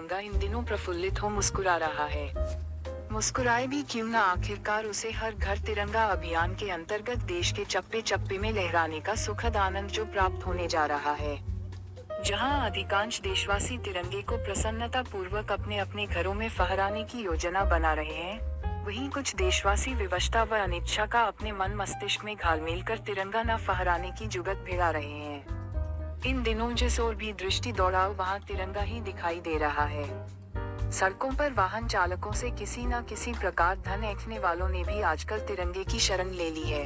तिरंगा इन दिनों प्रफुल्लित हो मुस्कुरा रहा है। मुस्कुराए भी क्यों ना, आखिरकार उसे हर घर तिरंगा अभियान के अंतर्गत देश के चप्पे चप्पे में लहराने का सुखद आनंद जो प्राप्त होने जा रहा है। जहां अधिकांश देशवासी तिरंगे को प्रसन्नता पूर्वक अपने अपने घरों में फहराने की योजना बना रहे हैं, वहीं कुछ देशवासी विवशता व अनिच्छा का अपने मन मस्तिष्क में घालमेल कर तिरंगा न फहराने की जुगत भिड़ा रहे हैं। इन दिनों जिस ओर भी दृष्टि दौड़ाओ वहां तिरंगा ही दिखाई दे रहा है। सड़कों पर वाहन चालकों से किसी न किसी प्रकार धन ऐंठने वालों ने भी आजकल तिरंगे की शरण ले ली है।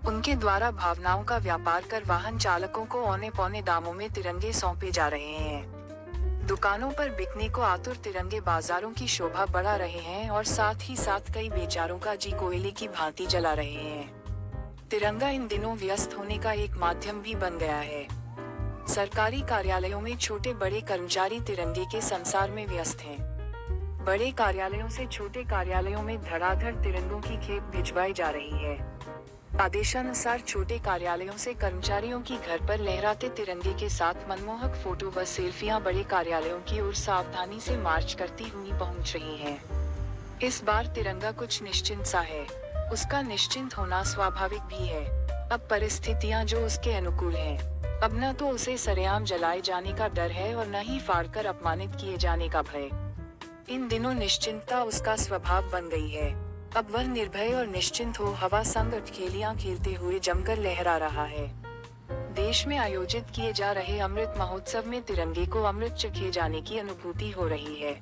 उनके द्वारा भावनाओं का व्यापार कर वाहन चालकों को औने पौने दामों में तिरंगे सौंपे जा रहे हैं। दुकानों पर बिकने को आतुर तिरंगे बाजारों की शोभा बढ़ा रहे हैं और साथ ही साथ कई बेचारों का जी कोयले की भांति जला रहे हैं। तिरंगा इन दिनों व्यस्त होने का एक माध्यम भी बन गया है। सरकारी कार्यालयों में छोटे बड़े कर्मचारी तिरंगे के संसार में व्यस्त हैं। बड़े कार्यालयों से छोटे कार्यालयों में धड़ाधड़ तिरंगों की खेप भिजवाई जा रही है। आदेशानुसार छोटे कार्यालयों से कर्मचारियों की घर पर लहराते तिरंगे के साथ मनमोहक फोटो व सेल्फियां बड़े कार्यालयों की ओर सावधानी से मार्च करती हुई पहुंच रही हैं। इस बार तिरंगा कुछ निश्चिंत सा है। उसका निश्चिंत होना स्वाभाविक भी है। अब परिस्थितियां जो उसके अनुकूल हैं। अब न तो उसे सरेआम जलाए जाने का डर है और न ही फाड़कर अपमानित किए जाने का भय। इन दिनों निश्चिंतता उसका स्वभाव बन गई है। अब वह निर्भय और निश्चिंत हो हवा संग अटखेलियां खेलते हुए जमकर लहरा रहा है। देश में आयोजित किए जा रहे अमृत महोत्सव में तिरंगे को अमृत चखे जाने की अनुभूति हो रही है।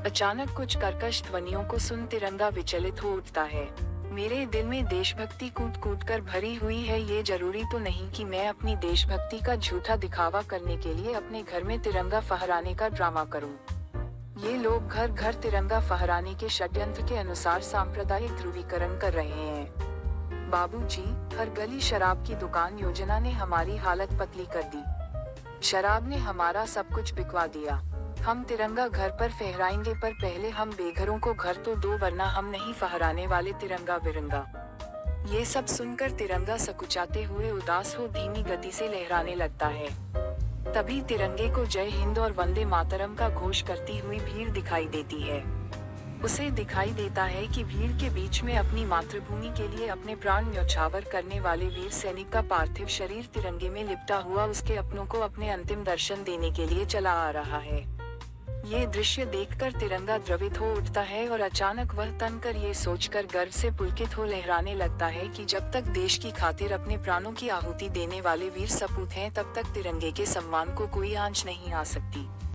अचानक कुछ कर्कश ध्वनियों को सुन तिरंगा विचलित हो उठता है। मेरे दिल में देशभक्ति कूट कूट कर भरी हुई है। ये जरूरी तो नहीं कि मैं अपनी देशभक्ति का झूठा दिखावा करने के लिए अपने घर में तिरंगा फहराने का ड्रामा करूं। ये लोग घर घर तिरंगा फहराने के षड्यंत्र के अनुसार सांप्रदायिक ध्रुवीकरण कर रहे हैं। बाबूजी, हर गली शराब की दुकान योजना ने हमारी हालत पतली कर दी। शराब ने हमारा सब कुछ बिकवा दिया। हम तिरंगा घर पर फहराएंगे, पर पहले हम बेघरों को घर तो दो, वरना हम नहीं फहराने वाले तिरंगा बिरंगा। ये सब सुनकर तिरंगा सकुचाते हुए उदास हो धीमी गति से लहराने लगता है। तभी तिरंगे को जय हिंद और वंदे मातरम का घोष करती हुई भीड़ दिखाई देती है। उसे दिखाई देता है कि भीड़ के बीच में अपनी मातृभूमि के लिए अपने प्राण न्यौछावर करने वाले वीर सैनिक का पार्थिव शरीर तिरंगे में लिपटा हुआ उसके अपनों को अपने अंतिम दर्शन देने के लिए चला आ रहा है। ये दृश्य देखकर तिरंगा द्रवित हो उठता है और अचानक वह तनकर ये सोचकर गर्व से पुलकित हो लहराने लगता है कि जब तक देश की खातिर अपने प्राणों की आहुति देने वाले वीर सपूत हैं, तब तक तिरंगे के सम्मान को कोई आंच नहीं आ सकती।